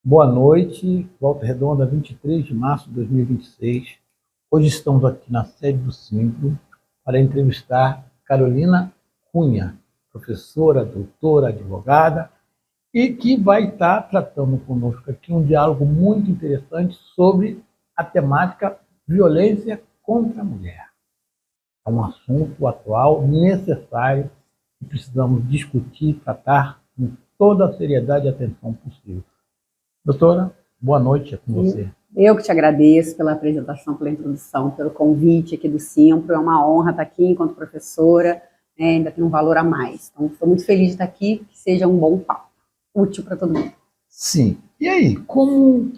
Boa noite, Volta Redonda, 23 de março de 2026. Hoje estamos aqui na sede do Simpro para entrevistar Carolina Cunha, professora, doutora, advogada, e que vai estar tratando conosco aqui um diálogo muito interessante sobre a temática violência contra a mulher. É um assunto atual, necessário, que precisamos discutir e tratar com toda a seriedade e atenção possível. Doutora, boa noite, é com você. Eu que te agradeço pela apresentação, pela introdução, pelo convite aqui do Simpro. É uma honra estar aqui enquanto professora, né, ainda tem um valor a mais. Então, estou muito feliz de estar aqui, que seja um bom papo, útil para todo mundo. Sim. E aí, como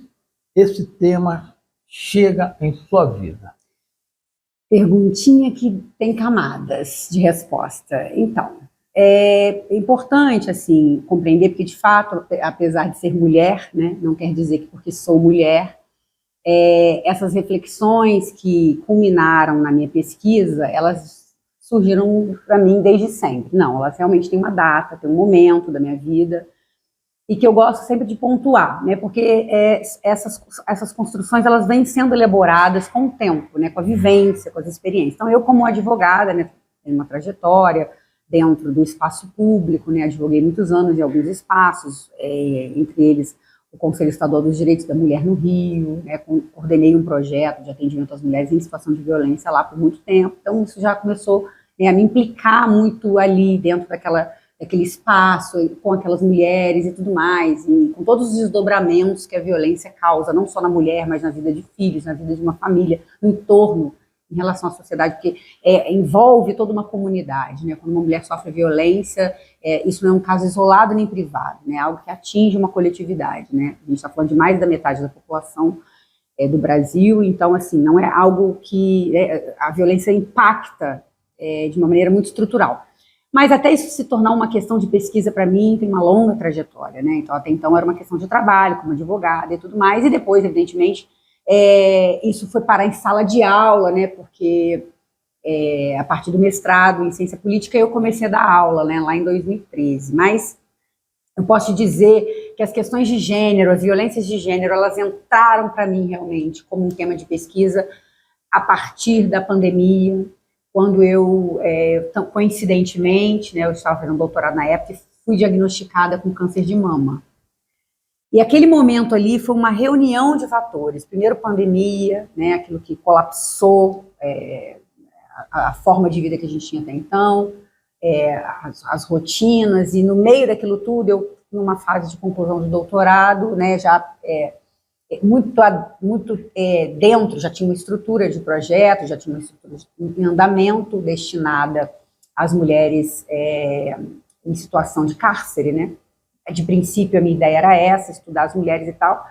esse tema chega em sua vida? Perguntinha que tem camadas de resposta. Então, é importante, assim, compreender, porque, de fato, apesar de ser mulher, né, não quer dizer que porque sou mulher, essas reflexões que culminaram na minha pesquisa, elas surgiram para mim desde sempre. Não, elas realmente têm uma data, têm um momento da minha vida, e que eu gosto sempre de pontuar, né, porque essas construções, elas vêm sendo elaboradas com o tempo, né, com a vivência, com as experiências. Então, eu como advogada, né, tenho uma trajetória dentro do espaço público, né, advoguei muitos anos em alguns espaços, entre eles o Conselho Estadual dos Direitos da Mulher no Rio, né, coordenei um projeto de atendimento às mulheres em situação de violência lá por muito tempo, então isso já começou, né, a me implicar muito ali dentro daquele espaço, com aquelas mulheres e tudo mais, e com todos os desdobramentos que a violência causa, não só na mulher, mas na vida de filhos, na vida de uma família, no entorno, em relação à sociedade, porque envolve toda uma comunidade, né? Quando uma mulher sofre violência, isso não é um caso isolado nem privado, né? É algo que atinge uma coletividade, né? A gente está falando de mais da metade da população do Brasil, então, assim, não é algo que a violência impacta de uma maneira muito estrutural. Mas até isso se tornar uma questão de pesquisa, para mim, tem uma longa trajetória, né? Então, até então era uma questão de trabalho, como advogada e tudo mais, e depois, evidentemente, isso foi parar em sala de aula, né? Porque a partir do mestrado em ciência política eu comecei a dar aula, né? Lá em 2013. Mas eu posso te dizer que as questões de gênero, as violências de gênero, elas entraram para mim realmente como um tema de pesquisa a partir da pandemia, quando eu, coincidentemente, né, eu estava fazendo doutorado na época e fui diagnosticada com câncer de mama. E aquele momento ali foi uma reunião de fatores. Primeiro, pandemia, né, aquilo que colapsou a forma de vida que a gente tinha até então, as rotinas, e no meio daquilo tudo, eu, numa fase de conclusão de doutorado, né, já muito dentro, já tinha uma estrutura de projeto, já tinha uma estrutura em andamento destinada às mulheres em situação de cárcere, né? De princípio, a minha ideia era essa, estudar as mulheres e tal,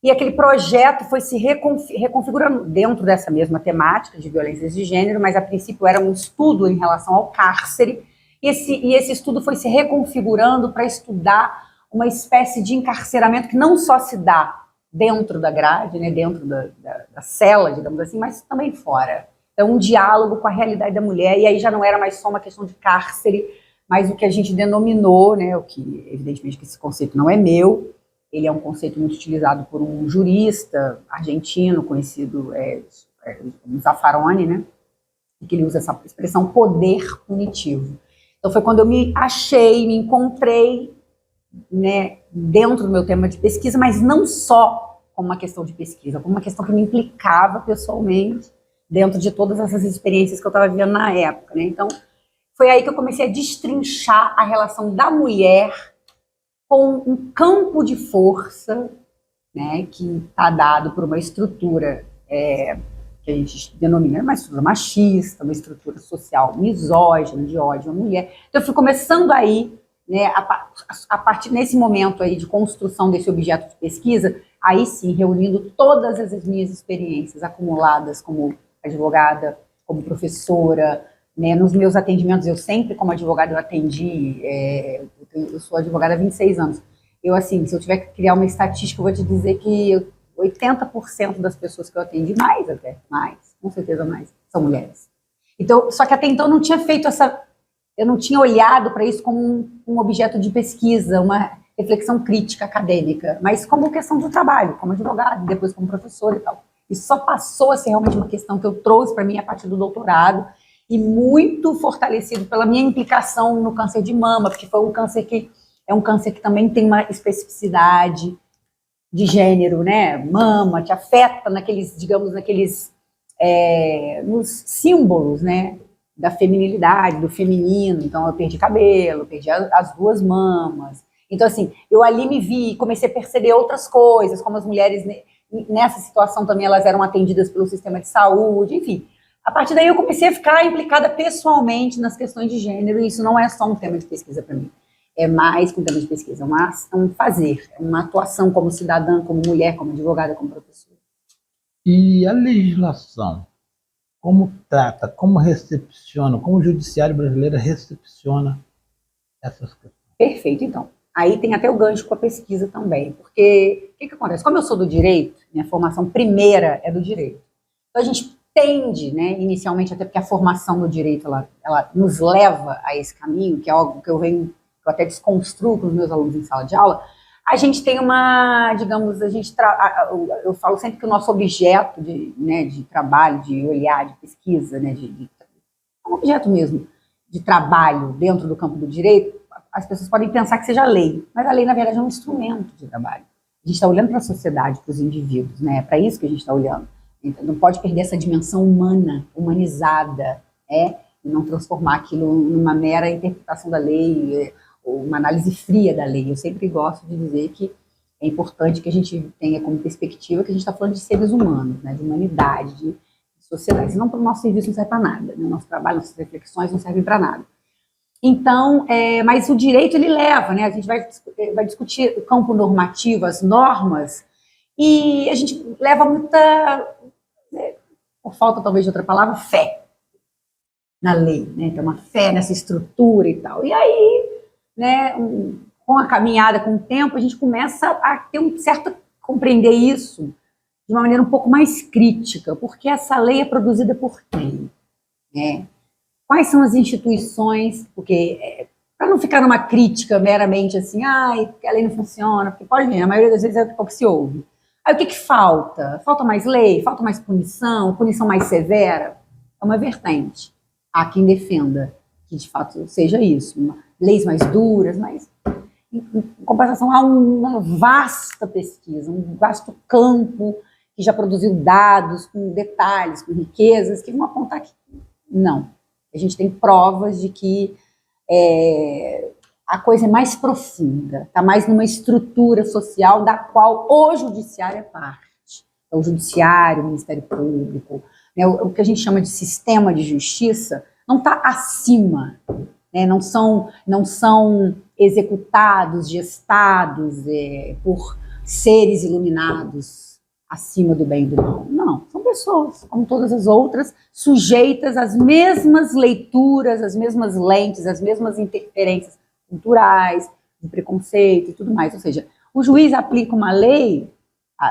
e aquele projeto foi se reconfigurando dentro dessa mesma temática de violências de gênero, mas a princípio era um estudo em relação ao cárcere, e esse estudo foi se reconfigurando para estudar uma espécie de encarceramento que não só se dá dentro da grade, né, dentro da cela, digamos assim, mas também fora. Então, um diálogo com a realidade da mulher, e aí já não era mais só uma questão de cárcere, mas o que a gente denominou, né, o que, evidentemente, que esse conceito não é meu, ele é um conceito muito utilizado por um jurista argentino, conhecido Zaffaroni, né, e que ele usa essa expressão poder punitivo. Então, foi quando eu me achei, me encontrei, né, dentro do meu tema de pesquisa, mas não só como uma questão de pesquisa, como uma questão que me implicava pessoalmente dentro de todas essas experiências que eu estava vivendo na época, né? Então, foi aí que eu comecei a destrinchar a relação da mulher com um campo de força, né, que está dado por uma estrutura que a gente denomina uma estrutura machista, uma estrutura social misógina, de ódio à mulher. Então, eu fui começando aí, né, a partir nesse momento aí de construção desse objeto de pesquisa, aí sim, reunindo todas as minhas experiências acumuladas como advogada, como professora, né, nos meus atendimentos, eu sempre como advogada eu atendi, eu sou advogada há 26 anos, eu assim, se eu tiver que criar uma estatística, eu vou te dizer que 80% das pessoas que eu atendi, mais até, mais, com certeza mais, são mulheres. Então, só que até então eu não tinha feito eu não tinha olhado para isso como um objeto de pesquisa, reflexão crítica acadêmica, mas como questão do trabalho, como advogado, depois como professor e tal. Isso só passou a ser realmente uma questão que eu trouxe para mim a partir do doutorado, e muito fortalecido pela minha implicação no câncer de mama, porque foi um câncer que é um câncer que também tem uma especificidade de gênero, né? Mama, te afeta naqueles, digamos, nos símbolos, né? Da feminilidade, do feminino. Então, eu perdi cabelo, perdi as duas mamas. Então, assim, eu ali me vi, comecei a perceber outras coisas, como as mulheres, nessa situação também, elas eram atendidas pelo sistema de saúde, enfim. A partir daí, eu comecei a ficar implicada pessoalmente nas questões de gênero, e isso não é só um tema de pesquisa para mim. É mais que um tema de pesquisa, é um fazer, é uma atuação como cidadã, como mulher, como advogada, como professora. E a legislação? Como trata, como recepciona, como o judiciário brasileiro recepciona essas questões? Perfeito, então. Aí tem até o gancho com a pesquisa também, porque o que acontece? Como eu sou do direito, minha formação primeira é do direito. Então a gente tende, né, inicialmente, até porque a formação no direito, ela nos leva a esse caminho, que é algo que eu até desconstruo com os meus alunos em sala de aula. A gente tem uma, digamos, eu falo sempre que o nosso objeto de trabalho, de olhar, de pesquisa, né, um objeto mesmo de trabalho dentro do campo do direito, as pessoas podem pensar que seja lei, mas a lei, na verdade, é um instrumento de trabalho. A gente está olhando para a sociedade, para os indivíduos, né? É para isso que a gente está olhando. Então, não pode perder essa dimensão humana, humanizada, e não transformar aquilo numa mera interpretação da lei, ou uma análise fria da lei. Eu sempre gosto de dizer que é importante que a gente tenha como perspectiva que a gente está falando de seres humanos, né? De humanidade, de sociedade. Senão, para o nosso serviço não serve para nada, né? O nosso trabalho, nossas reflexões não servem para nada. Então, mas o direito, ele leva, né? A gente vai discutir o campo normativo, as normas, e a gente leva muita, por falta talvez de outra palavra, fé na lei, né? Tem uma fé nessa estrutura e tal. E aí, né, com a caminhada, com o tempo, a gente começa a ter um certo compreender isso de uma maneira um pouco mais crítica, porque essa lei é produzida por quem, né? Quais são as instituições, porque para não ficar numa crítica meramente assim, porque a lei não funciona, porque pode ver, a maioria das vezes é o que se ouve. Aí o que falta? Falta mais lei? Falta mais punição? Punição mais severa? É uma vertente. Há quem defenda que de fato seja isso, leis mais duras, mas em compensação há uma vasta pesquisa, um vasto campo que já produziu dados com detalhes, com riquezas, que vão apontar que não. A gente tem provas de que a coisa é mais profunda, está mais numa estrutura social da qual o judiciário é parte. Então, o judiciário, o Ministério Público, né, o que a gente chama de sistema de justiça, não está acima, né, não são executados, gestados por seres iluminados acima do bem e do mal. Não, são pessoas, como todas as outras, sujeitas às mesmas leituras, às mesmas lentes, às mesmas interferências culturais, de preconceito e tudo mais. Ou seja, o juiz aplica uma lei,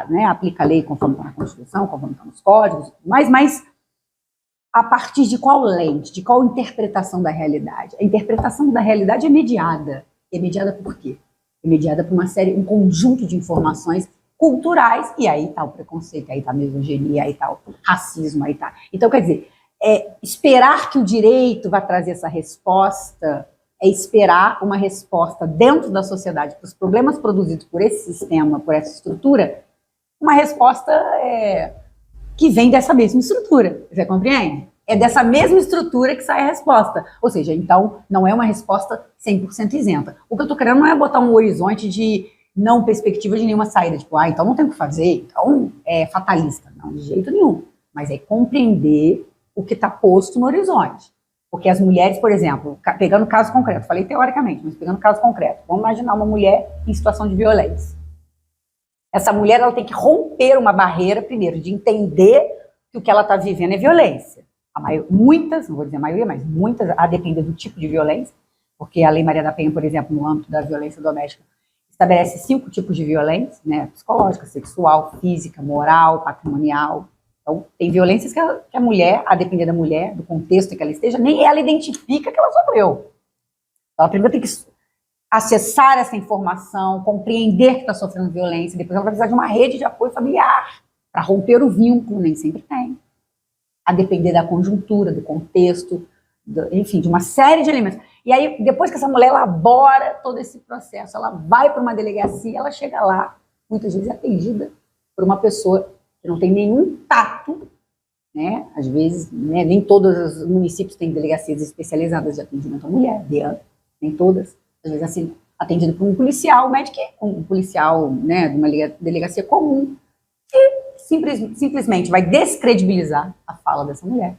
né, aplica a lei conforme está na Constituição, conforme está nos códigos, mas a partir de qual lente, de qual interpretação da realidade? A interpretação da realidade é mediada. É mediada por quê? É mediada por um conjunto de informações culturais, e aí está o preconceito, aí está a misoginia, aí está o racismo, aí está. Então, quer dizer, esperar que o direito vá trazer essa resposta é esperar uma resposta dentro da sociedade para os problemas produzidos por esse sistema, por essa estrutura, uma resposta que vem dessa mesma estrutura, você compreende? É dessa mesma estrutura que sai a resposta. Ou seja, então, não é uma resposta 100% isenta. O que eu estou querendo não é botar um horizonte de não perspectiva de nenhuma saída, tipo, então não tem o que fazer, então é fatalista. Não, de jeito nenhum. Mas é compreender o que está posto no horizonte. Porque as mulheres, por exemplo, pegando caso concreto, falei teoricamente, mas pegando caso concreto, vamos imaginar uma mulher em situação de violência. Essa mulher, ela tem que romper uma barreira, primeiro, de entender que o que ela está vivendo é violência. Muitas, não vou dizer a maioria, mas muitas, a depender do tipo de violência, porque a Lei Maria da Penha, por exemplo, no âmbito da violência doméstica, estabelece 5 tipos de violência, né? Psicológica, sexual, física, moral, patrimonial. Então, tem violências que a mulher, a depender da mulher, do contexto em que ela esteja, nem ela identifica que ela sofreu. Ela primeiro tem que acessar essa informação, compreender que está sofrendo violência, depois ela vai precisar de uma rede de apoio familiar para romper o vínculo, nem sempre tem. A depender da conjuntura, do contexto, enfim, de uma série de elementos. E aí, depois que essa mulher elabora todo esse processo, ela vai para uma delegacia, ela chega lá, muitas vezes é atendida por uma pessoa que não tem nenhum tato, né? Às vezes, né, nem todos os municípios têm delegacias especializadas de atendimento à mulher, nem todas. Às vezes, assim, atendido por um policial, um policial, né, de uma delegacia comum, e simplesmente vai descredibilizar a fala dessa mulher,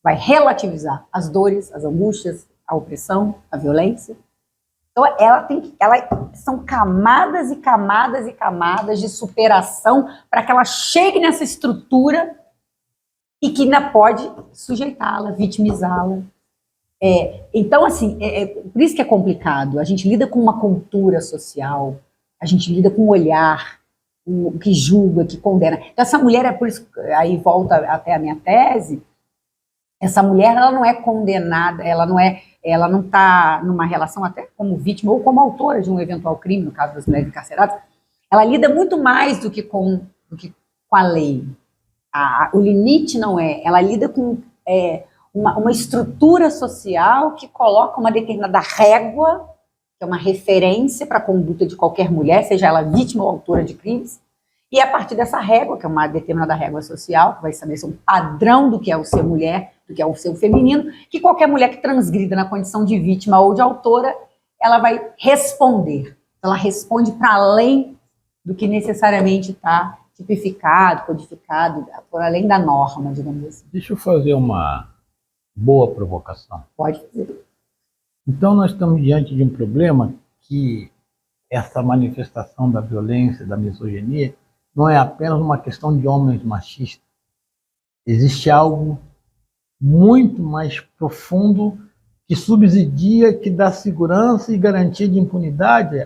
vai relativizar as dores, as angústias, a opressão, a violência. Então, são camadas e camadas e camadas de superação para que ela chegue nessa estrutura e que ainda pode sujeitá-la, vitimizá-la. Então, assim, por isso que é complicado. A gente lida com uma cultura social, a gente lida com um olhar que julga, que condena. Então, essa mulher, por isso, aí volta até a minha tese, essa mulher, ela não é condenada, ela não está numa relação até como vítima ou como autora de um eventual crime, no caso das mulheres encarceradas, ela lida muito mais do que com a lei. O limite não ela lida com uma estrutura social que coloca uma determinada régua, que é uma referência para a conduta de qualquer mulher, seja ela vítima ou autora de crimes, e a partir dessa régua, que é uma determinada régua social, que vai estabelecer um padrão do que é o ser mulher, do que é o ser feminino, que qualquer mulher que transgrida na condição de vítima ou de autora, ela vai responder. Ela responde para além do que necessariamente está tipificado, codificado, por além da norma, digamos assim. Deixa eu fazer uma boa provocação. Pode fazer. Então, nós estamos diante de um problema que essa manifestação da violência, da misoginia, não é apenas uma questão de homens machistas. Existe algo muito mais profundo que subsidia, que dá segurança e garantia de impunidade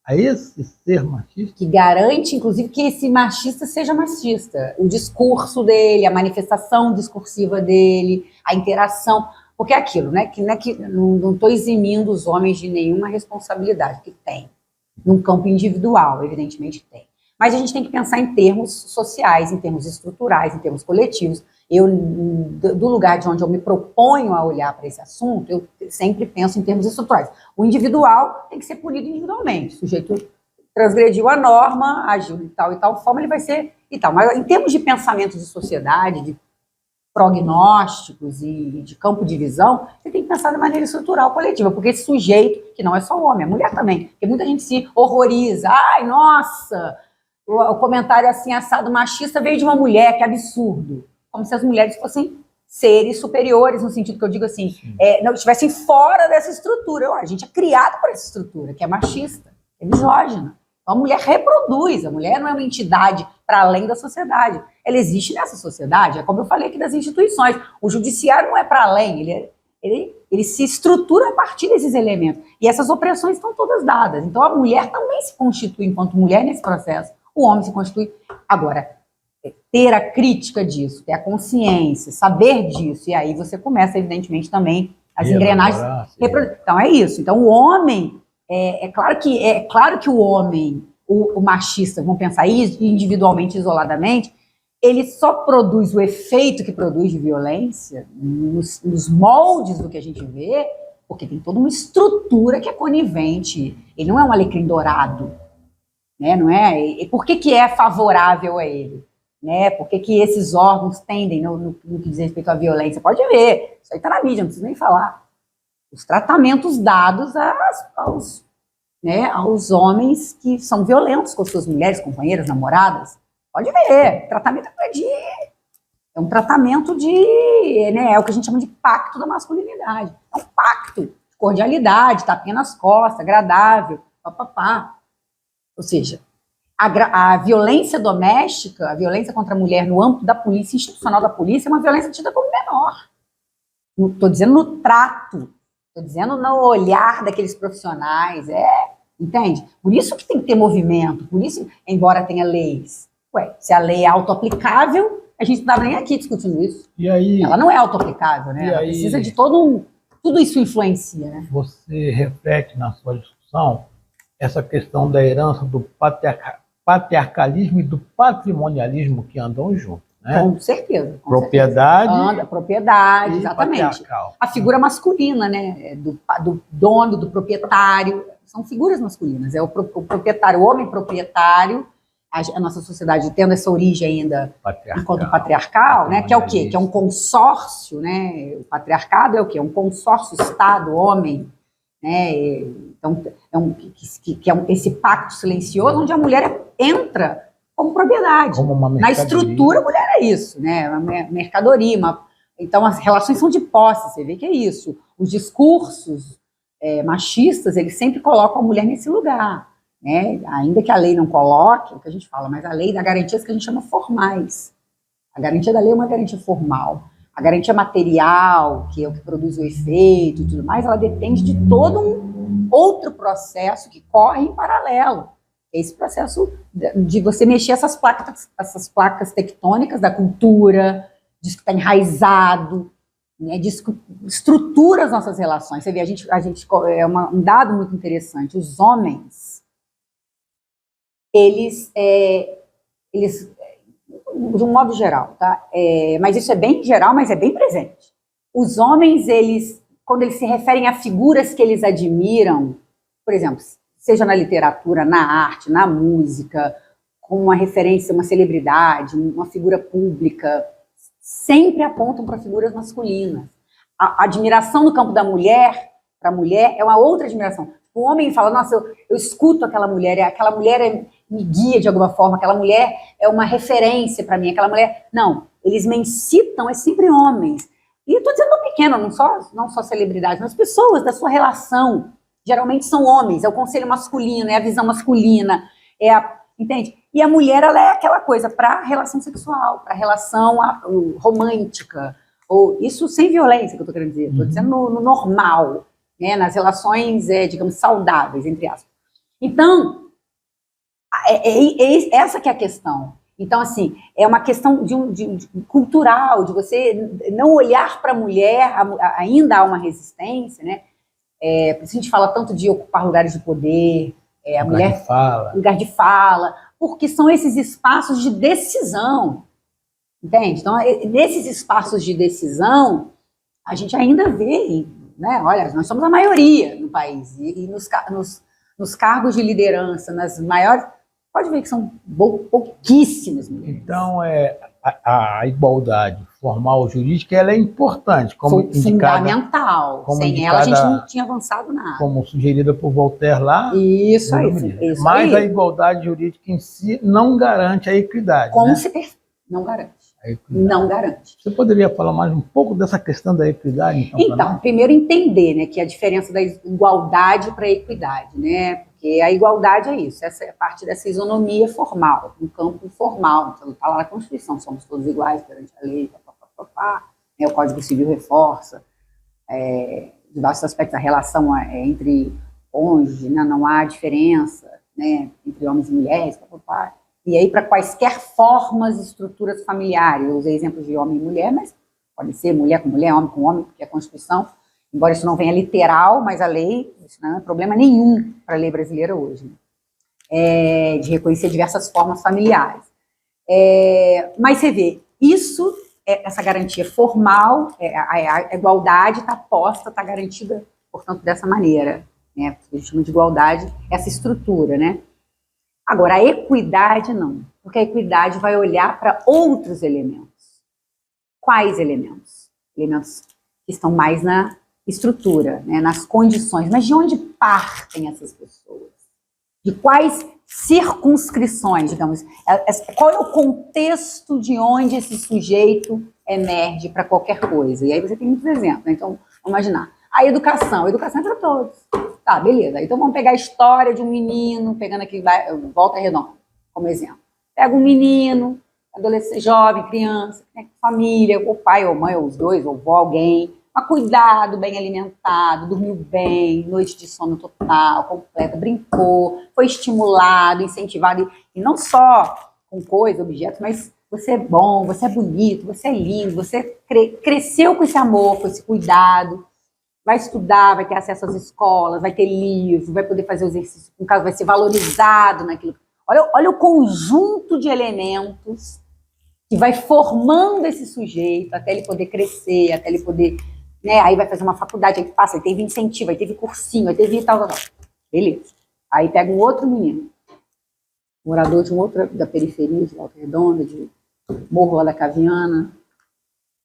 a esse ser machista. Que garante, inclusive, que esse machista seja machista. O discurso dele, a manifestação discursiva dele, a interação. Porque é aquilo, né? Não estou eximindo os homens de nenhuma responsabilidade, que tem. Num campo individual, evidentemente tem. Mas a gente tem que pensar em termos sociais, em termos estruturais, em termos coletivos. Do lugar de onde eu me proponho a olhar para esse assunto, eu sempre penso em termos estruturais. O individual tem que ser punido individualmente. O sujeito transgrediu a norma, agiu de tal e tal forma, ele vai ser e tal. Mas em termos de pensamento de sociedade, de prognósticos e de campo de visão, você tem que pensar de maneira estrutural, coletiva, porque esse sujeito, que não é só o homem, é a mulher também, porque muita gente se horroriza, ai, nossa, o comentário assim, assado machista veio de uma mulher, que absurdo, como se as mulheres fossem seres superiores, no sentido que eu digo assim, não estivessem fora dessa estrutura. A gente é criado por essa estrutura, que é machista, é misógina. Então, a mulher reproduz, a mulher não é uma entidade para além da sociedade. Ela existe nessa sociedade, é como eu falei aqui das instituições. O judiciário não é para além, ele se estrutura a partir desses elementos. E essas opressões estão todas dadas. Então, a mulher também se constitui enquanto mulher nesse processo. O homem se constitui. Agora, ter a crítica disso, ter a consciência, saber disso, e aí você começa, evidentemente, também as engrenagens. Então, é isso. Então, o homem... É claro que o homem, o machista, vamos pensar isso individualmente, isoladamente, ele só produz o efeito que produz de violência nos moldes do que a gente vê, porque tem toda uma estrutura que é conivente. Ele não é um alecrim dourado, né? Não é? E por que é favorável a ele? Né? Por que esses órgãos tendem no que diz respeito à violência? Pode ver, isso aí está na mídia, não preciso nem falar. Os tratamentos dados aos homens que são violentos com suas mulheres, companheiras, namoradas. Pode ver, tratamento é um tratamento é o que a gente chama de pacto da masculinidade. É um pacto de cordialidade, tapinha nas costas, agradável, papapá. Ou seja, a violência doméstica, a violência contra a mulher no âmbito da polícia, institucional da polícia, é uma violência tida como menor. Estou dizendo no trato. Estou dizendo no olhar daqueles profissionais, entende? Por isso que tem que ter movimento, por isso, embora tenha leis. Se a lei é auto-aplicável, a gente não estava nem aqui discutindo isso. E aí, ela não é auto-aplicável, né? Ela precisa de tudo isso influencia, né? Você reflete na sua discussão discussão essa questão da herança do patriarcalismo e do patrimonialismo que andam juntos, né? Com certeza. Com propriedade. Certeza. Propriedade, exatamente. Patriarcal. A figura masculina, né? Do dono, do proprietário, são figuras masculinas. É o proprietário, o homem proprietário, a nossa sociedade tendo essa origem ainda enquanto patriarcal, né? Que é o quê? Que é um consórcio, né? O patriarcado é o quê? É um consórcio Estado-homem, né? Então, esse pacto silencioso onde a mulher entra como propriedade. Como uma na estrutura, a mulher é isso, né? Uma mercadoria. Então, as relações são de posse, você vê que é isso. Os discursos machistas, eles sempre colocam a mulher nesse lugar, né? Ainda que a lei não coloque, é o que a gente fala, mas a lei dá garantias que a gente chama formais. A garantia da lei é uma garantia formal. A garantia material, que é o que produz o efeito e tudo mais, ela depende de todo um outro processo que corre em paralelo. Esse processo de você mexer essas placas tectônicas da cultura, diz que está enraizado, né, diz que estrutura as nossas relações. Você vê, a gente um dado muito interessante. Os homens, eles de um modo geral, tá? Mas isso é bem geral, mas é bem presente. Os homens, quando eles se referem a figuras que eles admiram, por exemplo, seja na literatura, na arte, na música, com uma referência, uma celebridade, uma figura pública, sempre apontam para figuras masculinas. A admiração no campo da mulher, para a mulher, é uma outra admiração. O homem fala, nossa, eu escuto aquela mulher me guia de alguma forma, aquela mulher é uma referência para mim, aquela mulher... Não, eles me incitam, é sempre homens. E eu estou dizendo pequeno, não só celebridades, mas pessoas da sua relação. Geralmente são homens, é o conselho masculino, é a visão masculina, entende? E a mulher, ela é aquela coisa para a relação sexual, para a relação romântica, ou isso sem violência, que eu estou querendo dizer, estou dizendo no normal, né, nas relações, digamos, saudáveis, entre aspas. Então, essa que é a questão. Então, assim, é uma questão de cultural, de você não olhar para a mulher, ainda há uma resistência, né? Por isso a gente fala tanto de ocupar lugares de poder, lugar de fala, porque são esses espaços de decisão, entende? Então, nesses espaços de decisão, a gente ainda vê, né? Olha, nós somos a maioria no país, e nos cargos de liderança, nas maiores, pode ver que são pouquíssimas mulheres. Então, a igualdade formal jurídica, ela é importante, como fundamental. Como sem ela a gente não tinha avançado nada. Como sugerida por Voltaire lá. Isso aí. Mas a igualdade jurídica em si não garante a equidade. Não garante. Não garante. Você poderia falar mais um pouco dessa questão da equidade? Então, primeiro entender, né, que a diferença da igualdade para a equidade, né? Porque a igualdade é isso, essa é parte dessa isonomia formal, no campo formal. Então, está lá na Constituição, somos todos iguais perante a lei, né, o Código Civil reforça diversos aspectos, a relação entre cônjuges, né, não há diferença, né, entre homens e mulheres, e aí para quaisquer formas e estruturas familiares. Eu usei exemplos de homem e mulher, mas pode ser mulher com mulher, homem com homem, porque a Constituição, embora isso não venha literal, mas a lei, isso não é problema nenhum para a lei brasileira hoje, né? De reconhecer diversas formas familiares. Mas você vê, essa garantia formal, a igualdade está posta, está garantida, portanto, dessa maneira, né? A gente chama de igualdade essa estrutura, né? Agora, a equidade não, porque a equidade vai olhar para outros elementos. Quais elementos? Elementos que estão mais na estrutura, né, nas condições. Mas de onde partem essas pessoas? De quais circunscrições, digamos? Qual é o contexto de onde esse sujeito emerge para qualquer coisa? E aí você tem muitos exemplos, né? Então, vamos imaginar. A educação é para todos. Tá, beleza. Então vamos pegar a história de um menino, pegando aqui Volta Redonda, como exemplo. Pega um menino, adolescente, jovem, criança, né, família, ou pai, ou mãe, ou os dois, ou vó, alguém, mas cuidado, bem alimentado, dormiu bem, noite de sono total, completa, brincou, foi estimulado, incentivado, e não só com coisas, objetos, mas você é bom, você é bonito, você é lindo, você cresceu com esse amor, com esse cuidado. vai estudar, vai ter acesso às escolas, vai ter livro, vai poder fazer o exercício com casa, vai ser valorizado naquilo. Olha o conjunto de elementos que vai formando esse sujeito até ele poder crescer, até ele poder, né, aí vai fazer uma faculdade, aí passa, aí teve incentivo, aí teve cursinho, aí teve tal. Beleza. Aí pega um outro menino, morador de um outro, da periferia, de Volta Redonda, de Morro lá da Caviana,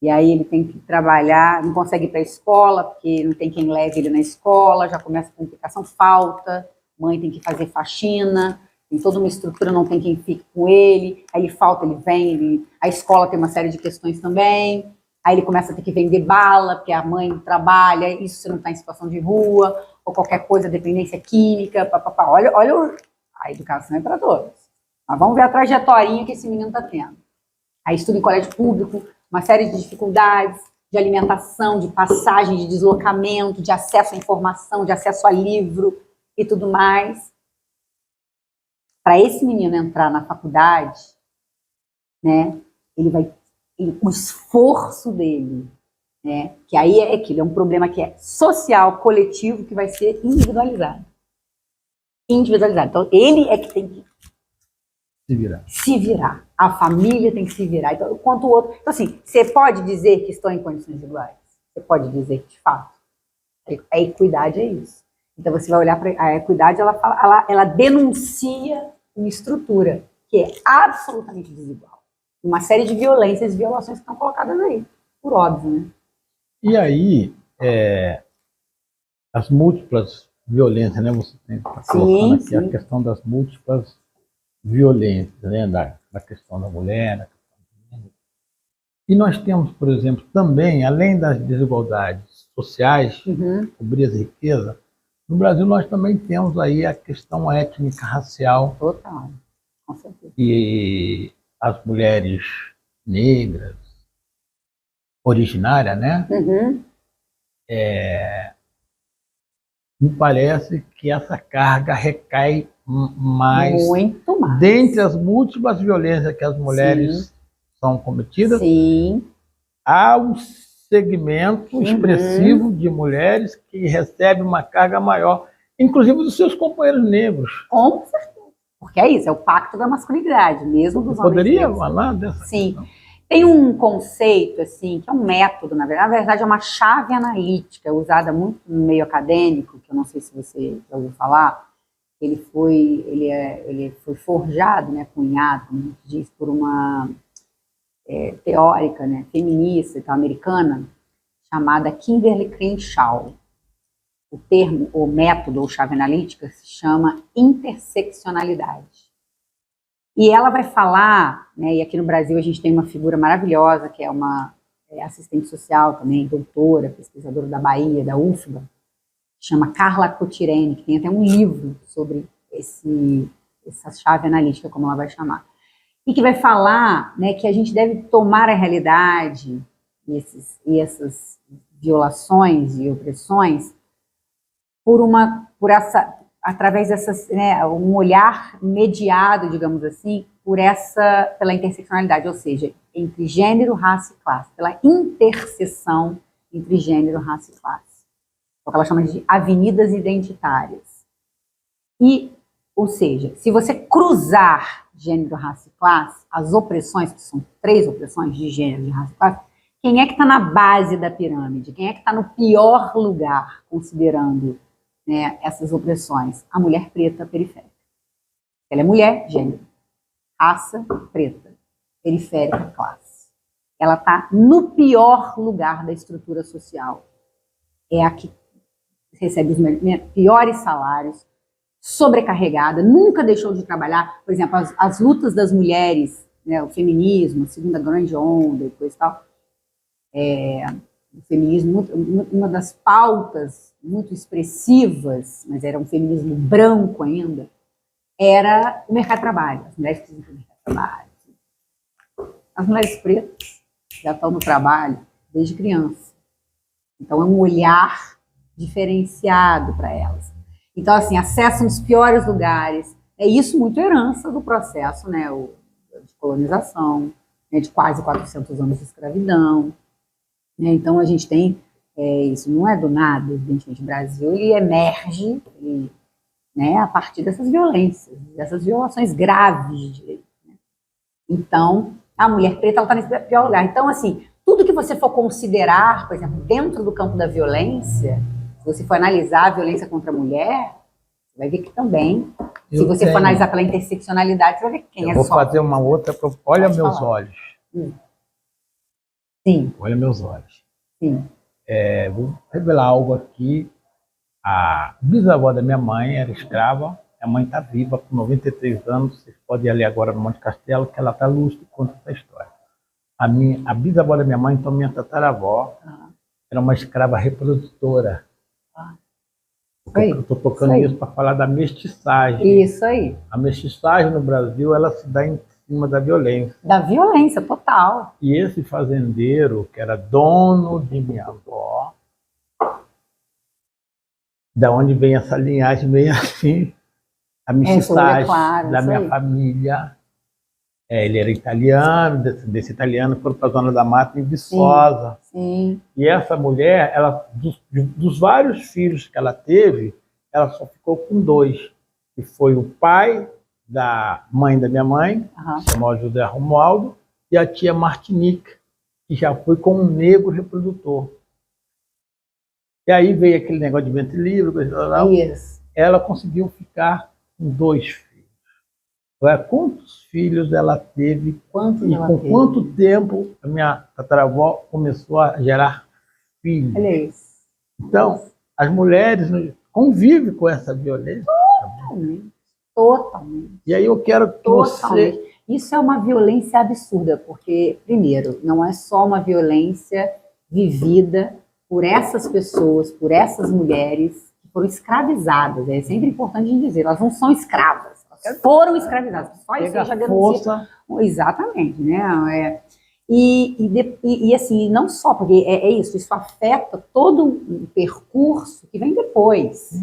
e aí ele tem que trabalhar, não consegue ir para a escola, porque não tem quem leve ele na escola, já começa a complicação, falta, mãe tem que fazer faxina, tem toda uma estrutura, não tem quem fique com ele, aí ele falta, ele vem, a escola tem uma série de questões também, aí ele começa a ter que vender bala, porque a mãe trabalha, isso se não está em situação de rua, ou qualquer coisa, dependência química, papapá. Olha, a educação é para todos. Mas vamos ver a trajetória que esse menino está tendo. Aí estuda em colégio público, uma série de dificuldades, de alimentação, de passagem, de deslocamento, de acesso à informação, de acesso a livro e tudo mais. Para esse menino entrar na faculdade, né, o esforço dele, né, que aí é aquilo, é um problema que é social, coletivo, que vai ser individualizado. Então, ele é que tem que se virar. A família tem que se virar. Então, quanto o outro. Então, assim, você pode dizer que estão em condições iguais? Você pode dizer que, de fato, a equidade é isso. Então, você vai olhar para a equidade, ela denuncia uma estrutura que é absolutamente desigual. Uma série de violências e violações que estão colocadas aí, por óbvio, né? E aí, as múltiplas violências, né? Você está colocando aqui a questão das múltiplas violências, né? Da questão da mulher. E nós temos, por exemplo, também, além das desigualdades sociais, pobreza e riqueza, no Brasil nós também temos aí a questão étnica, racial. Total, com certeza. E as mulheres negras, originárias, né? Me parece que essa carga recai mais, muito mais, dentre as múltiplas violências que as mulheres são cometidas. Há um segmento expressivo de mulheres que recebe uma carga maior, inclusive dos seus companheiros negros. Com certeza. Porque é isso, é o pacto da masculinidade, mesmo dos homens. Poderia falar dessa questão? Tem um conceito, assim, que é um método, na verdade é uma chave analítica, usada muito no meio acadêmico, que eu não sei se você já ouviu falar. Ele foi forjado, né, cunhado, como a gente diz, por uma teórica, né, feminista e tal, americana, chamada Kimberly Crenshaw. O método ou chave analítica se chama interseccionalidade. E ela vai falar, né, e aqui no Brasil a gente tem uma figura maravilhosa, que é uma assistente social também, doutora, pesquisadora da Bahia, da UFBA, chama Carla Cotirene, que tem até um livro sobre essa chave analítica, como ela vai chamar. E que vai falar, né, que a gente deve tomar a realidade e essas violações e opressões através dessas, né, um olhar mediado, digamos assim, pela interseccionalidade, ou seja, entre gênero, raça e classe, pela interseção entre gênero, raça e classe. É o que ela chama de avenidas identitárias. Ou seja, se você cruzar gênero, raça e classe, as opressões, que são 3 opressões de gênero, de raça e classe, quem é que está na base da pirâmide? Quem é que está no pior lugar, considerando, né, essas opressões? A mulher preta periférica. Ela é mulher, gênero. Raça, preta. Periférica, classe. Ela está no pior lugar da estrutura social. É a que recebe os piores salários, sobrecarregada, nunca deixou de trabalhar. Por exemplo, as lutas das mulheres, né, o feminismo, a segunda grande onda e coisa e tal, o feminismo, uma das pautas muito expressivas, mas era um feminismo branco ainda, era o mercado de trabalho. As mulheres precisam do mercado de trabalho. As mulheres pretas já estão no trabalho desde criança. Então, é um olhar diferenciado para elas. Então, assim, acessam os piores lugares. É isso muito herança do processo, né, de colonização, né, de quase 400 anos de escravidão. Né? Então, a gente tem isso não é do nada, evidentemente. O Brasil ele emerge né, a partir dessas violências, dessas violações graves de direitos. Né? Então, a mulher preta está nesse pior lugar. Então, assim, tudo que você for considerar, por exemplo, dentro do campo da violência, se você for analisar a violência contra a mulher, você vai ver que também, se você for analisar pela interseccionalidade, você vai ver quem é só. Vou fazer uma outra. Olha meus olhos. Sim. Olha meus olhos. Sim. Vou revelar algo aqui. A bisavó da minha mãe era escrava. Minha mãe está viva, com 93 anos. Vocês podem ir ali agora no Monte Castelo, que ela está lúcida e conta essa história. A bisavó da minha mãe, então minha tataravó, era uma escrava reprodutora. Eu estou tocando isso para falar da mestiçagem. Isso aí. A mestiçagem no Brasil, ela se dá em cima da violência. Da violência, total. E esse fazendeiro, que era dono de minha avó, da onde vem essa linhagem, meio assim, a mestiçagem da minha família. Ele era italiano, descendência italiana, foram para a Zona da Mata, em Viçosa. Sim. E essa mulher, dos vários filhos que ela teve, ela só ficou com 2. Que foi o pai da mãe da minha mãe, chamado José Romualdo, e a tia Martinique, que já foi com um negro reprodutor. E aí veio aquele negócio de ventre livre, ela conseguiu ficar com 2 filhos. Quantos filhos ela teve quanto tempo a minha tataravó começou a gerar filhos? Olha isso. Então, as mulheres convivem com essa violência. Totalmente. E aí eu quero que você... Isso é uma violência absurda, porque, primeiro, não é só uma violência vivida por essas pessoas, por essas mulheres que foram escravizadas. É sempre importante dizer, elas não são escravas. Foram escravizadas. Só isso já denuncia. Exatamente, né? E assim, não só, porque isso afeta todo o percurso que vem depois.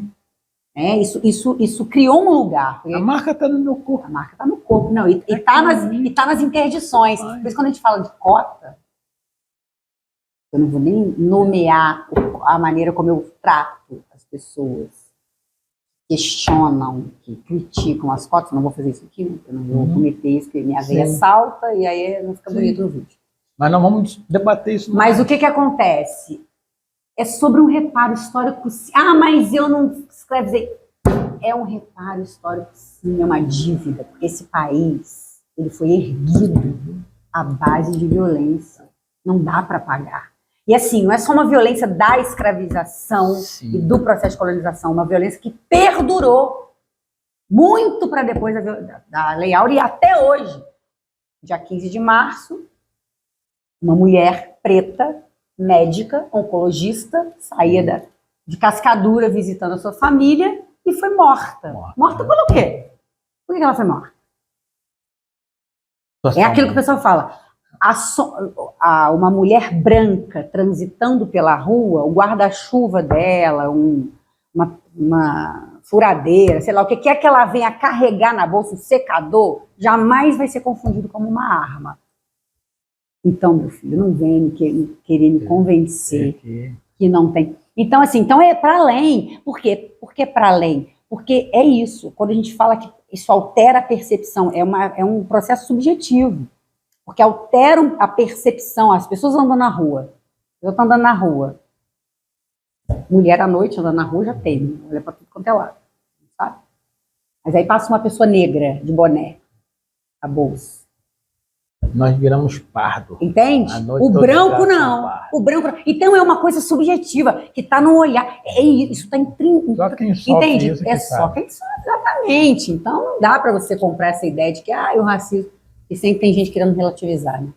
Isso criou um lugar. A marca está no meu corpo. A marca está no corpo, não. E está nas interdições. Por isso, quando a gente fala de cota, eu não vou nem nomear a maneira como eu trato as pessoas. Questionam, que criticam as cotas, não vou fazer isso aqui, eu não vou cometer isso, porque minha veia salta e aí não fica bonito no vídeo. Mas nós vamos debater isso. Mas o que acontece? É sobre um reparo histórico. Mas eu não escravizei. É um reparo histórico, sim, é uma dívida, porque esse país ele foi erguido à base de violência. Não dá para pagar. E assim, não é só uma violência da escravização e do processo de colonização, uma violência que perdurou muito para depois da Lei Áurea e até hoje. Dia 15 de março, uma mulher preta, médica, oncologista, saía de Cascadura visitando a sua família e foi morta. Morta pelo quê? Por que ela foi morta? É aquilo que o pessoal fala. Uma mulher branca transitando pela rua, o guarda-chuva dela, uma furadeira, sei lá, o que é que ela venha carregar na bolsa, um secador, jamais vai ser confundido como uma arma. Então, meu filho, não vem querer me convencer que não tem. Então, assim, é para além. Por quê? Por que para além? Porque é isso. Quando a gente fala que isso altera a percepção, é um processo subjetivo. Porque alteram a percepção. As pessoas andam na rua. Eu estou andando na rua. Mulher à noite andando na rua já tem. Olha para tudo quanto é lado. Sabe? Mas aí passa uma pessoa negra de boné. A bolsa. Nós viramos pardo. Entende? O branco não. O branco não. Então é uma coisa subjetiva, que está no olhar. Isso está Só quem sofre. Entende? Isso é só quem sofre, exatamente. Então não dá para você comprar essa ideia de que o racismo. E sempre tem gente querendo relativizar. Né?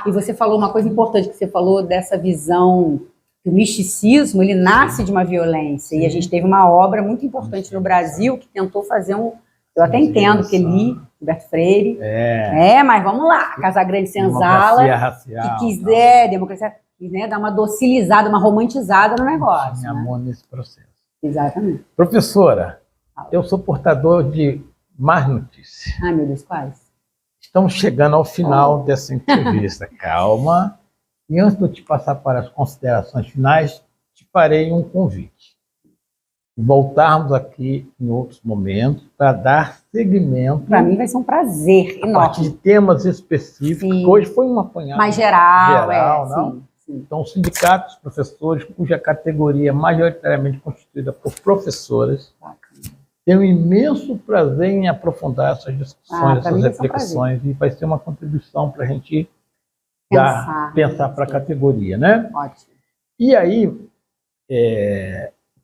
E você falou uma coisa importante, que você falou dessa visão que o misticismo, ele nasce de uma violência. E a gente teve uma obra muito importante no Brasil que tentou fazer eu até entendo que li, Gilberto Freire. Mas vamos lá, Casagrande Senzala, que quiser, democracia, quiser dar uma docilizada, uma romantizada no negócio. Tem amor nesse processo. Exatamente. Professora, eu sou portador de más notícias. Ai, meu Deus, quais? Estamos chegando ao final dessa entrevista. Calma. E antes de eu te passar para as considerações finais, te farei um convite. Voltarmos aqui em outros momentos para dar seguimento. Para mim vai ser um prazer a partir de enorme. temas específicos. Sim. Hoje foi um apanhado Mais geral, não? sim. Então, sindicatos, professores, cuja categoria é majoritariamente constituída por professoras, tenho um imenso prazer em aprofundar essas discussões, essas reflexões, e vai ser uma contribuição para a gente pensar para a categoria, né? Ótimo. E aí,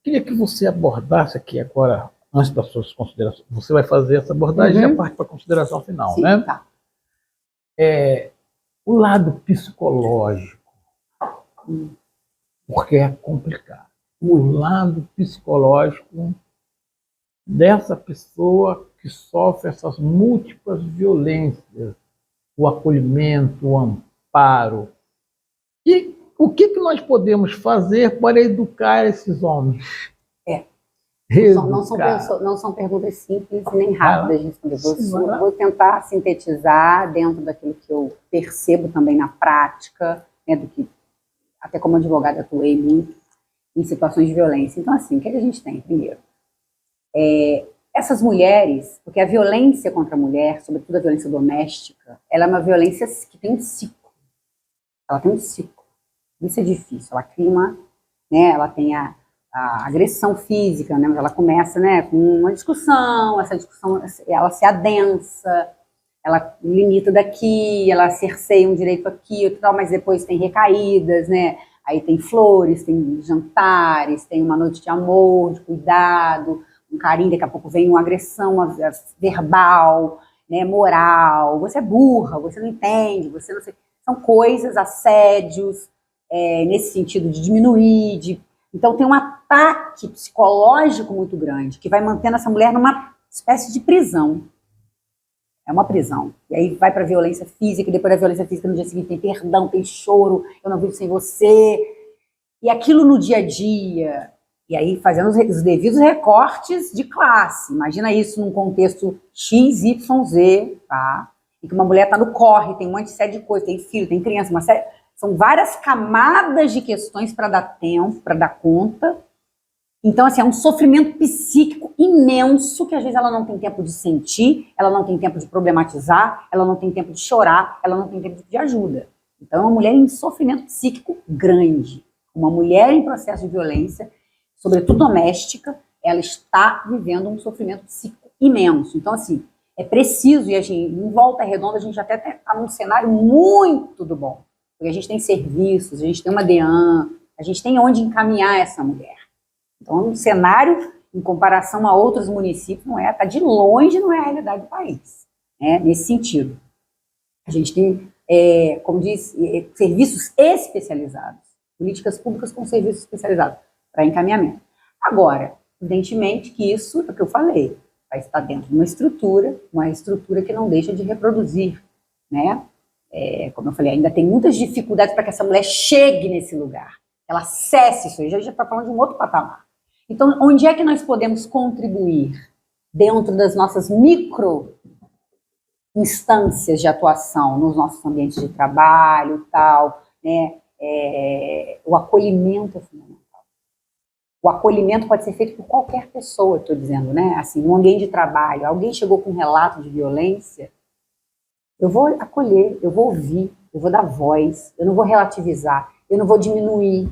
queria que você abordasse aqui agora, antes das suas considerações, você vai fazer essa abordagem e a parte para a consideração final, sim, né? Tá. O lado psicológico, porque é complicado. O lado psicológico dessa pessoa que sofre essas múltiplas violências, o acolhimento, o amparo. E o que nós podemos fazer para educar esses homens? Não são perguntas simples nem rápidas de responder. Vou tentar sintetizar dentro daquilo que eu percebo também na prática, né, do que até como advogada atuei muito em situações de violência. Então, assim, o que a gente tem primeiro? Essas mulheres, porque a violência contra a mulher, sobretudo a violência doméstica, ela é uma violência que tem um ciclo. Ela tem um ciclo. Isso é difícil. Ela cria ela tem a agressão física, né? Ela começa, né, com uma discussão, essa discussão ela se adensa, ela limita daqui, ela cerceia um direito aqui, tal, mas depois tem recaídas, né? Aí tem flores, tem jantares, tem uma noite de amor, de cuidado, um carinho, daqui a pouco vem uma agressão verbal, né, moral, você é burra, você não entende, você não sei. São coisas, assédios, nesse sentido de diminuir, então tem um ataque psicológico muito grande, que vai mantendo essa mulher numa espécie de prisão. É uma prisão. E aí vai para a violência física, e depois da violência física no dia seguinte tem perdão, tem choro, eu não vivo sem você. E aquilo no dia a dia, e aí fazendo os devidos recortes de classe. Imagina isso num contexto X, Y, Z, tá? E que uma mulher está no corre, tem um monte de série de coisas, tem filho, tem criança, uma série... São várias camadas de questões para dar tempo, para dar conta. Então, assim, é um sofrimento psíquico imenso que às vezes ela não tem tempo de sentir, ela não tem tempo de problematizar, ela não tem tempo de chorar, ela não tem tempo de pedir ajuda. Então, é uma mulher em sofrimento psíquico grande. Uma mulher em processo de violência, sobretudo doméstica, ela está vivendo um sofrimento psíquico imenso. Então, assim, é preciso, e a gente, em Volta Redonda, a gente até está num cenário muito do bom. Porque a gente tem serviços, a gente tem uma DEAN, a gente tem onde encaminhar essa mulher. Então, um cenário, em comparação a outros municípios, está de longe, não é a realidade do país, né, nesse sentido. A gente tem, como diz, serviços especializados, políticas públicas com serviços especializados para encaminhamento. Agora, evidentemente que isso, é o que eu falei, vai estar dentro de uma estrutura que não deixa de reproduzir, né? Como eu falei, ainda tem muitas dificuldades para que essa mulher chegue nesse lugar, ela acesse isso, já está falando de um outro patamar. Então, onde é que nós podemos contribuir dentro das nossas micro instâncias de atuação, nos nossos ambientes de trabalho, tal, né? O acolhimento é fundamental. O acolhimento pode ser feito por qualquer pessoa, estou dizendo, né? Assim, no ambiente de trabalho, alguém chegou com um relato de violência, eu vou acolher, eu vou ouvir, eu vou dar voz, eu não vou relativizar, eu não vou diminuir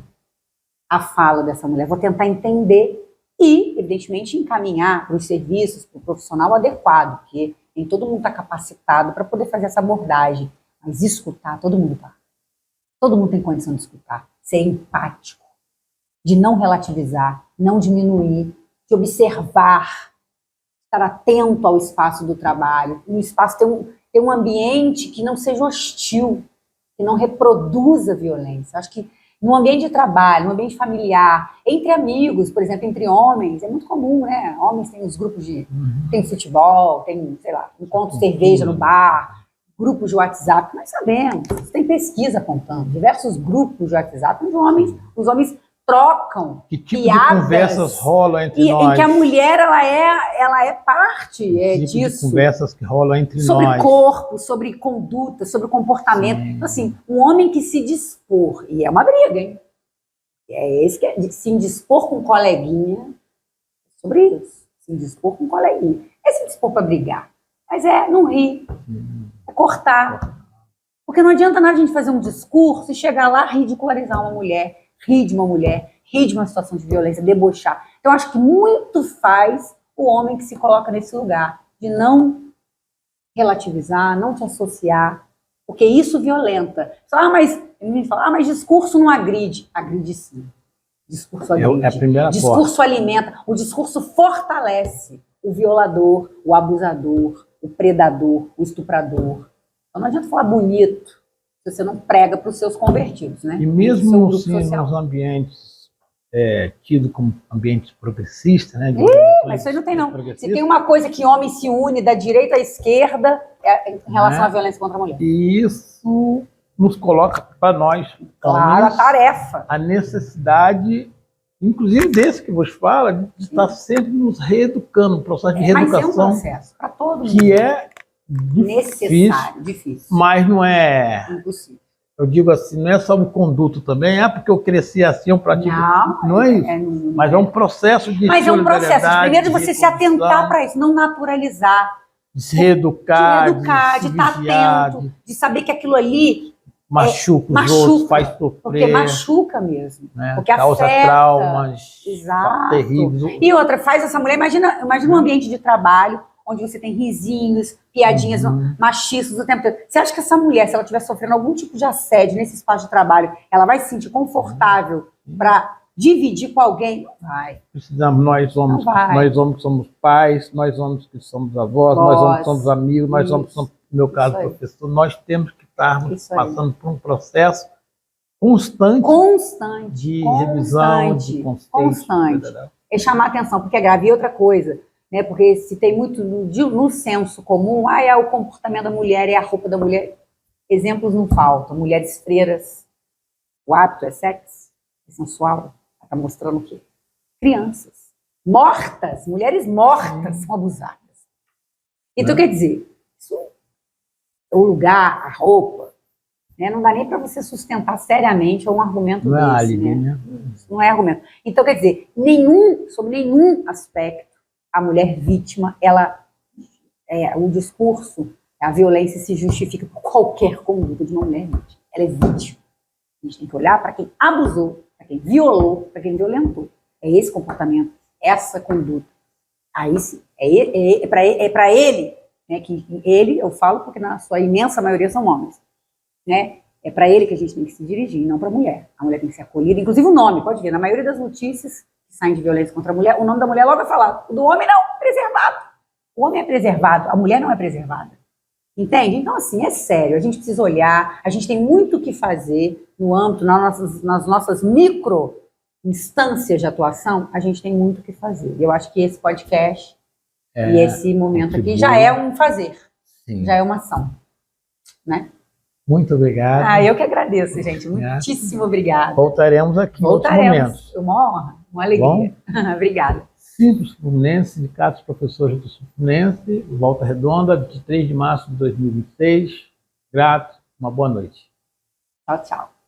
a fala dessa mulher, vou tentar entender e, evidentemente, encaminhar para os serviços, para o profissional adequado, porque nem todo mundo está capacitado para poder fazer essa abordagem, mas escutar, todo mundo está. Todo mundo tem condição de escutar, ser empático, de não relativizar, não diminuir, de observar, estar atento ao espaço do trabalho, no espaço ter um ambiente que não seja hostil, que não reproduza violência. Acho que no ambiente de trabalho, no ambiente familiar, entre amigos, por exemplo, entre homens, é muito comum, né? Homens têm os grupos tem futebol, tem, sei lá, encontro de cerveja no bar, grupos de WhatsApp, nós sabemos, tem pesquisa apontando, diversos grupos de WhatsApp, os homens trocam que tipo piadas, de conversas rolam entre nós? Em que a mulher ela é parte que tipo disso. De conversas que rolam entre sobre nós. Sobre corpo, sobre conduta, sobre comportamento. Sim. Então, assim, um homem que se dispor, e é uma briga, hein? É esse que é se indispor com um coleguinha, sobre isso. Se indispor com um coleguinha. É se indispor para brigar. Mas não rir. É cortar. Porque não adianta nada a gente fazer um discurso e chegar lá ridicularizar uma mulher, rir de uma mulher, rir de uma situação de violência, debochar. Então, acho que muito faz o homem que se coloca nesse lugar, de não relativizar, não te associar, porque isso violenta. Mas discurso não agride. Agride sim. Discurso agride. É a primeira discurso porta. alimenta. O discurso fortalece o violador, o abusador, o predador, o estuprador. Então não adianta falar bonito se você não prega para os seus convertidos, né? E mesmo assim, nos ambientes tidos como ambientes progressistas, né? Mas isso aí não tem, não. Se tem uma coisa que homem se une da direita à esquerda em relação à violência contra a mulher. E isso nos coloca para nós, claro, a tarefa. A necessidade, inclusive desse que vos fala, de estar sempre nos reeducando, um processo de reeducação. Mas é um processo para todo mundo. Que é necessário, difícil. Mas não é... impossível. Eu digo assim, não é só um conduto também, porque eu cresci assim, eu pratico... Não é isso. Mas é um processo de Mas é um processo, primeiro de você se atentar para isso, não naturalizar. De se reeducar, de estar atento, de saber que aquilo ali... machuca os outros, faz sofrer. Porque machuca mesmo. Né? Porque causa afeta, traumas terríveis. E outra, faz essa mulher... Imagina um ambiente de trabalho onde você tem risinhos, piadinhas machistas o tempo todo. Você acha que essa mulher, se ela estiver sofrendo algum tipo de assédio nesse espaço de trabalho, ela vai se sentir confortável para dividir com alguém? Não vai. Precisamos, nós homens que somos pais, nós homens que somos avós, nós homens que somos amigos, nós homens que somos, no meu caso, professor, nós temos que estarmos passando por um processo constante de revisão, de constante. É chamar atenção, porque é grave. E outra coisa, né, porque se tem muito no senso comum, é o comportamento da mulher, é a roupa da mulher. Exemplos não faltam. Mulheres freiras, o hábito é sexo, é sensual, está mostrando o quê? Crianças mortas, mulheres mortas são abusadas. Então, quer dizer, isso, o lugar, a roupa, né, não dá nem para você sustentar seriamente um argumento desse. Não é álibi, né? Não é argumento. Então, quer dizer, sobre nenhum aspecto, a mulher vítima, o discurso, a violência se justifica por qualquer conduta de uma mulher vítima. Ela é vítima. A gente tem que olhar para quem abusou, para quem violou, para quem violentou. É esse comportamento, essa conduta. Aí sim, é para ele, né, que ele, eu falo porque na sua imensa maioria são homens, né? É para ele que a gente tem que se dirigir, não para a mulher. A mulher tem que ser acolhida, inclusive o nome, pode ver, na maioria das notícias que saem de violência contra a mulher, o nome da mulher logo é falado. O do homem não, preservado. O homem é preservado, a mulher não é preservada. Entende? Então, assim, é sério, a gente precisa olhar, a gente tem muito o que fazer no âmbito, nas nossas micro instâncias de atuação, a gente tem muito o que fazer. Eu acho que esse podcast e esse momento aqui já é um fazer, já é uma ação, né? Muito obrigado. Eu que agradeço, gente. Muitíssimo obrigada. Voltaremos aqui em outros momentos. Uma honra, uma alegria. Obrigada. Simples Fluminense, Sindicato dos Professores do Sul Fluminense, Volta Redonda, 23 de março de 2026. Grato, uma boa noite. Tchau, tchau.